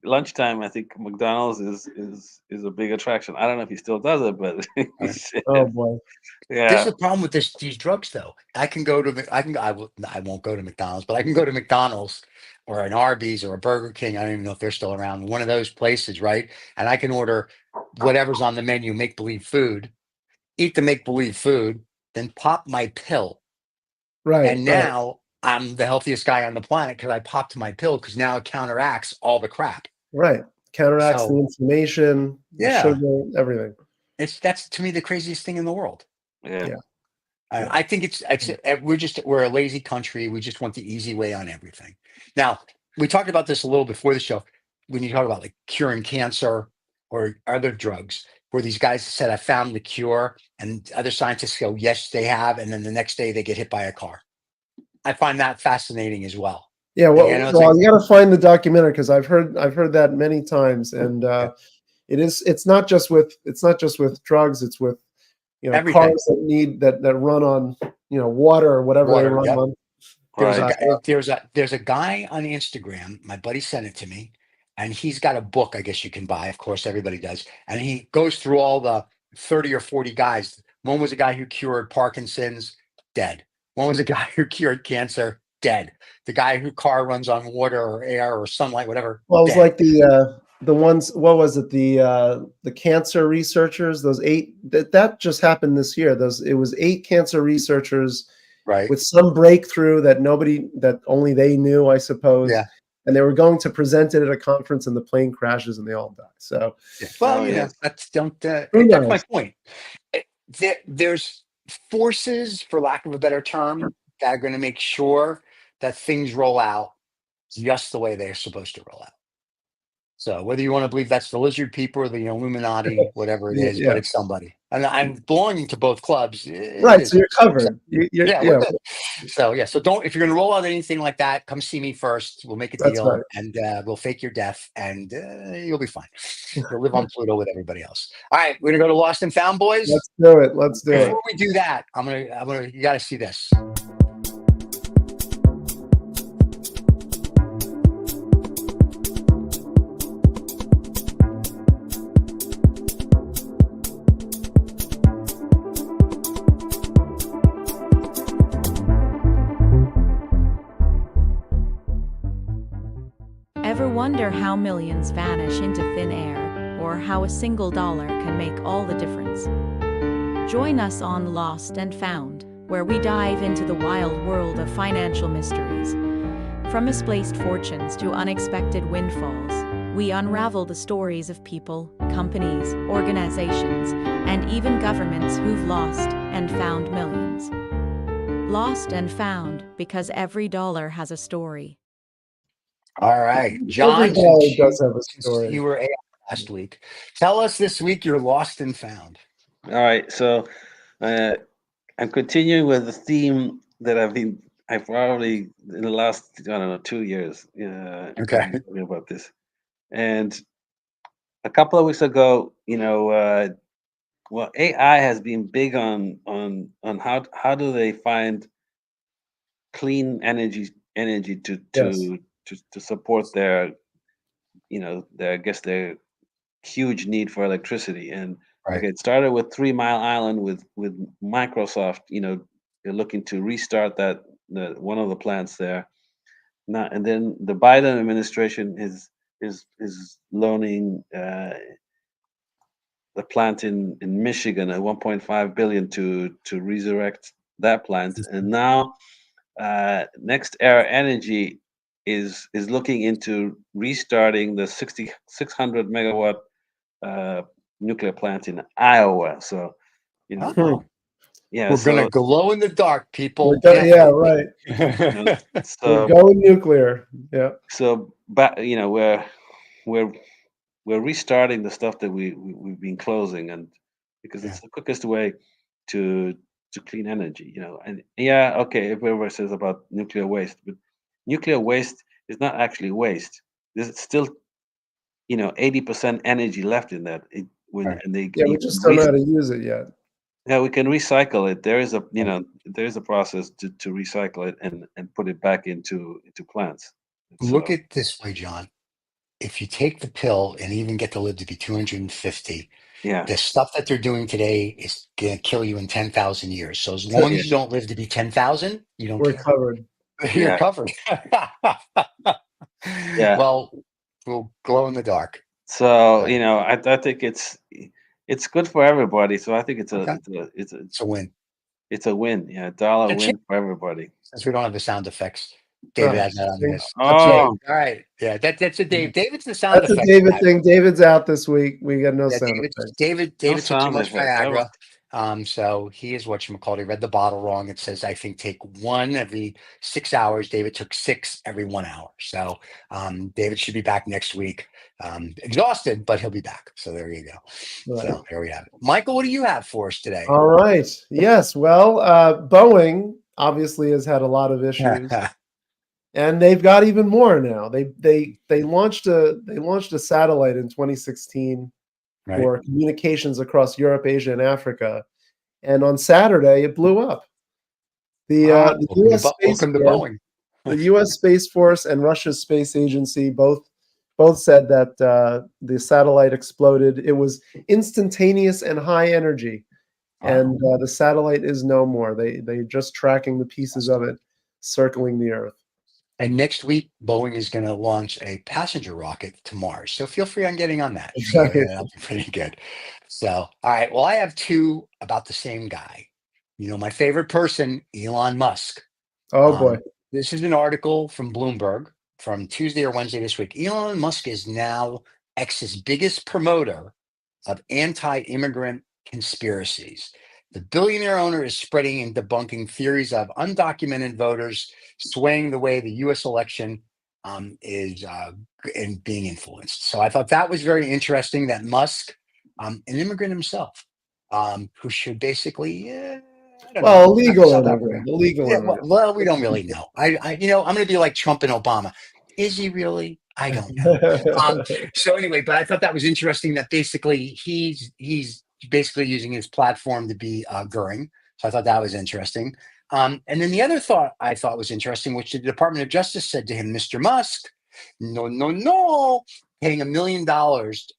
lunchtime, I think McDonald's is a big attraction. I don't know if he still does it, but All right. Oh boy. This is yeah, the problem with these drugs, though. I won't go to McDonald's, but I can go to McDonald's or an Arby's or a Burger King. I don't even know if they're still around. One of those places, right? And I can order whatever's on the menu, make believe food, eat the make believe food, then pop my pill. Right. And Right. now I'm the healthiest guy on the planet because I popped my pill, because now it counteracts all the crap. Right. Counteracts the So inflammation, the yeah, sugar, everything. That's to me the craziest thing in the world. Yeah. Yeah. I think we're a lazy country. We just want the easy way on everything. Now, we talked about this a little before the show. When you talk about like curing cancer or other drugs, where these guys said, "I found the cure," and other scientists go, "Yes, they have," and then the next day they get hit by a car. I find that fascinating as well. Yeah, And, you know, it's like well, you got to find the documentary because I've heard that many times, and it's not just with drugs. It's with everything. cars that run on water or whatever they Water. run Yep. on. Right. There's a guy on Instagram. My buddy sent it to me, and he's got a book. I guess you can buy. Of course, everybody does. And he goes through all the 30 or 40 guys. One was a guy who cured Parkinson's, dead. One was a guy who cured cancer, dead. The guy who car runs on water or air or sunlight, whatever, Well, it was dead. like the ones. What was it? The cancer researchers. Those 8 that just happened this year. It was 8 cancer researchers Right. with some breakthrough that only they knew, I suppose. Yeah. And they were going to present it at a conference, and the plane crashes, and they all die. So, Yeah. Well, Yeah. who that's my knows? point. There's forces, for lack of a better term, that are going to make sure that things roll out just the way they're supposed to roll out. So whether you want to believe that's the lizard people or the Illuminati, whatever it is, but Yeah. it's somebody. And I'm belonging to both clubs. It Right. is So what you're it is. covered. Yeah, we're good. So yeah, so don't if you're going to roll out anything like that, come see me first. We'll make a That's deal, right. and we'll fake your death, and you'll be fine. You'll live on Pluto with everybody else. All right, we're gonna go to Lost and Found, boys. Let's do it. Let's do it. Before we do that, you got to see this. Ever wonder how millions vanish into thin air, or how a single dollar can make all the difference? Join us on Lost and Found, where we dive into the wild world of financial mysteries. From misplaced fortunes to unexpected windfalls, we unravel the stories of people, companies, organizations, and even governments who've lost and found millions. Lost and Found, because every dollar has a story. All right, Every John, dollar does have a since story. you were AI last week, tell us this week you're lost and found. All right. So I'm continuing with the theme that I probably in the last, I don't know, 2 years, Okay. I've been talking about this. And a couple of weeks ago, well, AI has been big on how do they find clean energy Yes. to support their, I guess their huge need for electricity. And Right. okay, it started with 3 Mile Island with Microsoft. They're looking to restart one of the plants there. Now and then the Biden administration is loaning the plant in Michigan at 1.5 billion to resurrect that plant. And now Next Era Energy is looking into restarting the 600 megawatt nuclear plant in Iowa. So, you know, Oh, yeah. we're gonna So, glow in the dark, people. Yeah, right. you know, We're so, going nuclear. Yeah. but we're we're restarting the stuff that we've been closing, and because Yeah. it's the quickest way to clean energy. And yeah, okay, everybody says about nuclear waste, but nuclear waste is not actually waste. There's still 80% energy left in that. Right. And Yeah, we you just can don't know how to use it yet. yeah, we can recycle it. There is a Right. there is a process to recycle it and put it back into plants. Look So at this way, John. If you take the pill and even get to live to be 250, yeah, the stuff that they're doing today is going to kill you in 10,000 years. So as long yeah, as you don't live to be 10,000, you don't We're care. covered. You're yeah, covered. yeah. Well, we'll glow in the dark. So So, I think it's good for everybody. So I think okay. It's a win. it's a win. Yeah, dollar And win for everybody. since we don't have the sound effects, David has that on his. Oh, All right. Yeah, that's a Dave. David's the sound That's a effect David guy. thing. David's out this week. We got no Yeah, sound effects. David no took too sound much effect. That Viagra. So he is whatchamacallit. He read the bottle wrong. It says, I think, take one every 6 hours. David took 6 every 1 hour. So David should be back next week. Exhausted, but he'll be back. So there you go. Right. So there we have it. Michael, what do you have for us today? All right. Yes. Well, Boeing obviously has had a lot of issues, and they've got even more now. They launched a satellite in 2016 Right. for communications across Europe, Asia, and Africa, and on Saturday it blew up. The U.S. Space Welcome to Force, Boeing. the U.S. Space Force and Russia's space agency both said that the satellite exploded. It was instantaneous and high energy, and the satellite is no more. They're just tracking the pieces of it circling the Earth. And next week, Boeing is going to launch a passenger rocket to Mars. So feel free on getting on that. So, yeah, that'll be pretty good. So, all right. Well, I have two about the same guy. You know, my favorite person, Elon Musk. Oh boy. This is an article from Bloomberg from Tuesday or Wednesday this week. Elon Musk is now X's biggest promoter of anti-immigrant conspiracies. The billionaire owner is spreading and debunking theories of undocumented voters swaying the way the U.S. election is being influenced. So I thought that was very interesting that Musk, an immigrant himself, who should basically, illegal immigrant. Illegal immigrant. Well, we don't really know. I'm going to be like Trump and Obama. Is he really? I don't know. So anyway, but I thought that was interesting that basically he's basically using his platform to be Goering. So I thought that was interesting. And then the other thought I thought was interesting, which the Department of Justice said to him, Mr. Musk, no, paying $1 million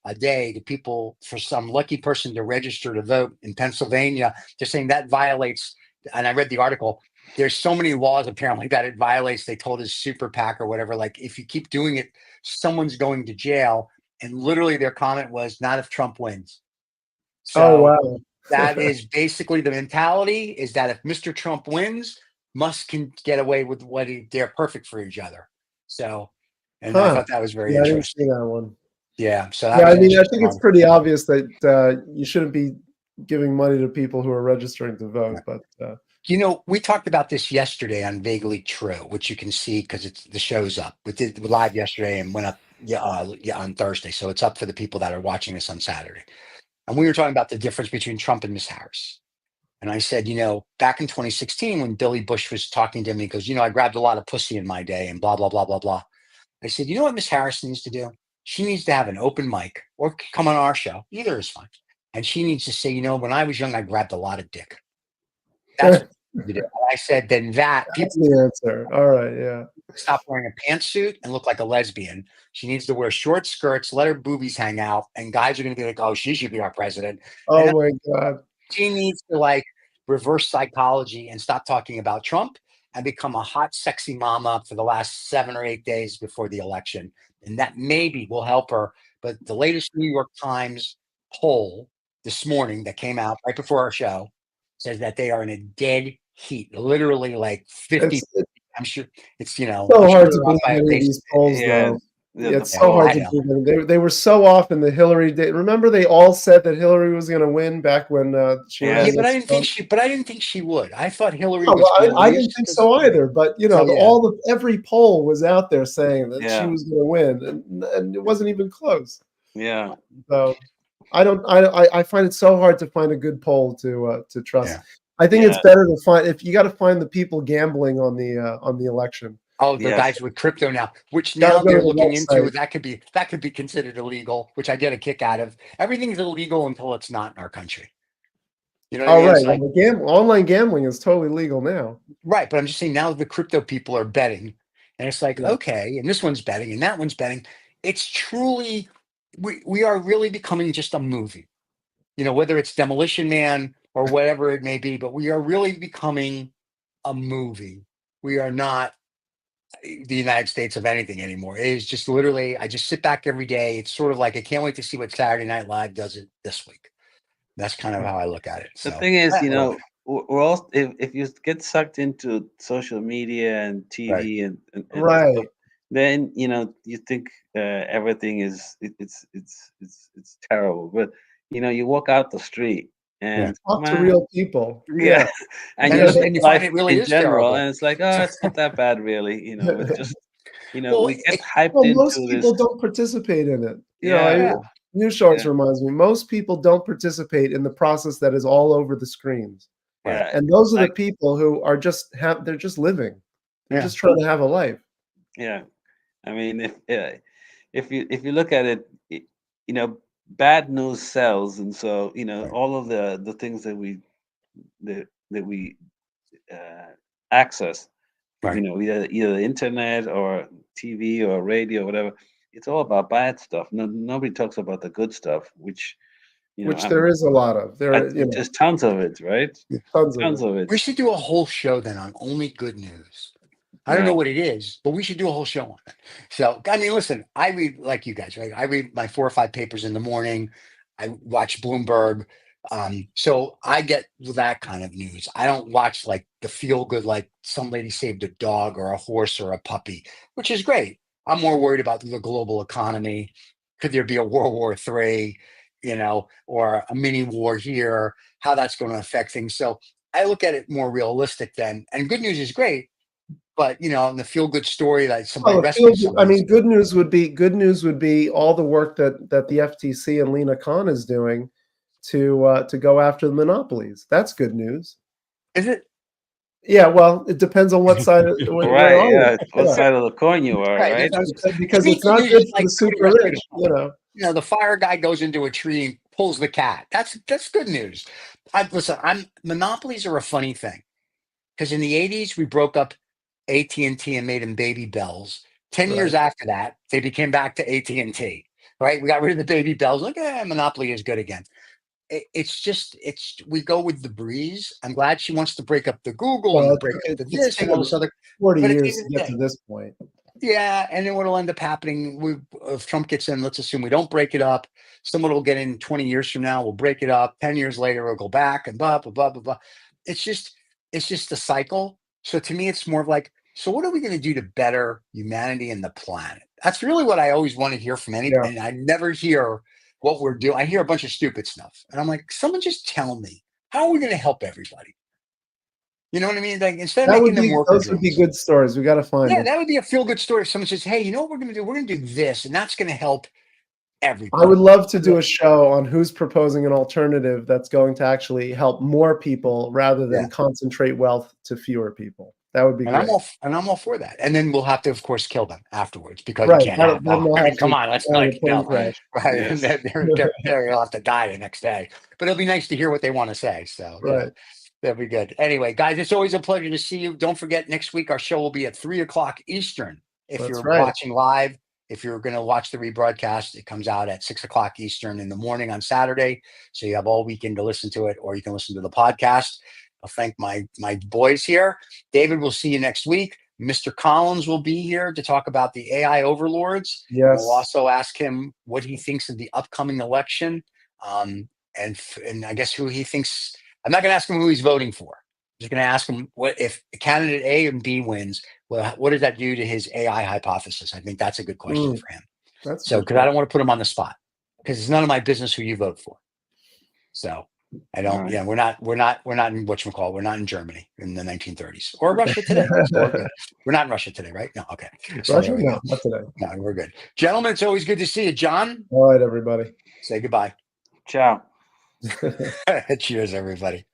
a day to people for some lucky person to register to vote in Pennsylvania. They're saying that violates, and I read the article, there's so many laws apparently that it violates. They told his super PAC or whatever, like if you keep doing it, someone's going to jail. And literally their comment was, not if Trump wins. So wow. that is basically the mentality, is that if Mr. Trump wins, Musk can get away with they're perfect for each other. So, and I thought that was very interesting. I didn't see that one. Yeah. So I think it's pretty obvious that you shouldn't be giving money to people who are registering to vote. But we talked about this yesterday on Vaguely True, which you can see because the show's up. We did live yesterday and went up on Thursday, so it's up for the people that are watching this on Saturday. And we were talking about the difference between Trump and Miss Harris. And I said, back in 2016, when Billy Bush was talking to me, he goes, I grabbed a lot of pussy in my day and blah, blah, blah, blah, blah. I said, you know what Miss Harris needs to do? She needs to have an open mic or come on our show. Either is fine. And she needs to say, when I was young, I grabbed a lot of dick. That's what you do. I said, then that's the answer. All right, yeah. Stop wearing a pantsuit and look like a lesbian. She needs to wear short skirts, let her boobies hang out, and guys are going to be like, oh, she should be our president. Oh, my God. She needs to reverse psychology and stop talking about Trump and become a hot, sexy mama for the last 7 or 8 days before the election. And that maybe will help her. But the latest New York Times poll this morning that came out right before our show says that they are in a dead heat, literally 50. I'm sure it's, so hard to believe any of these polls, though. It's so hard to believe. They were so off in the Hillary day. Remember, they all said that Hillary was going to win back when she. Yeah, but I didn't think she would. I thought Hillary. I didn't think so either. But every poll was out there saying that she was going to win, and it wasn't even close. Yeah. So I find it so hard to find a good poll to trust. Yeah. I think it's better to find, if you got to find the people gambling on the election. Oh, the guys with crypto now, which now they're looking into, that could be considered illegal, which I get a kick out of. Everything's illegal until it's not in our country. You know what I mean? Online gambling is totally legal now. Right, but I'm just saying now the crypto people are betting, and it's okay, and this one's betting, and that one's betting. It's truly, we are really becoming just a movie. Whether it's Demolition Man or whatever it may be, but we are really becoming a movie. We are not the United States of anything anymore. It is just literally, I just sit back every day. It's sort of like, I can't wait to see what Saturday Night Live does it this week. That's kind of how I look at it. The thing is, we're all if you get sucked into social media and TV and Right. stuff, then you think everything is it's terrible. But you walk out the street and Talk to real people. yeah, and you look and you at find life it really in is general, terrible. and it's like, oh, it's not that bad, really. It's just Well, we get hyped Well, into most this. people don't participate in it. Yeah, News Sharks yeah, reminds me, most people don't participate in the process that is all over the screens. yeah. And those are the Like, people who are they're just living. They're Yeah. just trying to have a life. yeah. I mean, if you look at it, bad news sells, and so all of the things that we access, Right. either the internet or TV or radio or whatever. It's all about bad stuff. No, nobody talks about the good stuff, which Which there is a lot of. there's tons of it, right? Tons of Tons it. of it. We should do a whole show then on only good news. I don't Yeah. know what it is, but we should do a whole show on it. So, I mean, listen, I read like you guys, right? I read my 4 or 5 papers in the morning. I watch Bloomberg. So I get that kind of news. I don't watch like the feel good, like some lady saved a dog or a horse or a puppy, which is great. I'm more worried about the global economy. Could there be a World War III, or a mini war here? How that's going to affect things. So I look at it more realistic then. And good news is great, but the feel good story that somebody Well, rescues someone. I mean, good news would be all the work that the FTC and Lena Khan is doing to go after the monopolies. That's good news. Is it? Yeah, well, it depends on what side. Right. Yeah. What side of the coin you are, Right. right? Because To me, it's not news good is for like the somebody super rescued rich. the fire guy goes into a tree and pulls the cat. That's good news. Listen, monopolies are a funny thing because in the 80s we broke up AT&T and made them Baby Bells. 10 years Right. after that, they became back to AT&T. Right? We got rid of the Baby Bells. Like, Monopoly is good again. We go with the breeze. I'm glad she wants to break up the Google and Well, to break up the it's this and all taken this other. 40 But at the years end to of the get day, to this point. yeah, and then what'll end up happening, if Trump gets in, let's assume we don't break it up. Someone will get in 20 years from now, we'll break it up. 10 years later, we'll go back and blah, blah, blah, blah, blah. It's just a cycle. So to me, it's more of like, so what are we going to do to better humanity and the planet? That's really what I always want to hear from anybody. And I never hear what we're doing. I hear a bunch of stupid stuff. And I'm like, someone just tell me, how are we going to help everybody? You know what I mean? Like instead of making them work. Those would be good stories. We got to find Yeah, it. that would be a feel good story. If someone says, hey, you know what we're going to do? We're going to do this, and that's going to help everybody. I would love to do a show on who's proposing an alternative that's going to actually help more people rather than concentrate wealth to fewer people. That would be great. I'm all for that. And then we'll have to, of course, kill them afterwards because right. you can't have Then we'll I mean, have come to on, let's have a like, plane crash. right? Yes. And they'll have to die the next day. But it'll be nice to hear what they want to say. So, Right. That'd be good. Anyway, guys, it's always a pleasure to see you. Don't forget, next week our show will be at 3:00 Eastern. If That's you're right. watching live, if you're going to watch the rebroadcast, it comes out at 6:00 Eastern in the morning on Saturday. So you have all weekend to listen to it, or you can listen to the podcast. I'll thank my boys here. David, we'll see you next week. Mr. Collins will be here to talk about the AI overlords. Yes. We'll also ask him what he thinks of the upcoming election, and I guess who he thinks. I'm not going to ask him who he's voting for. I'm just going to ask him what if candidate A and B wins. Well, what does that do to his AI hypothesis? I think that's a good question for him. So, because I don't want to put him on the spot, because it's none of my business who you vote for. So, I don't. Right. Yeah, we're not in whatchamacallit. We're not in Germany in the 1930s or Russia today. So we're good. We're not in Russia today, right? No, okay. So Russia? there we No, go. not today. No, we're good, gentlemen. It's always good to see you, John. All right, everybody. Say goodbye. Ciao. Cheers, everybody.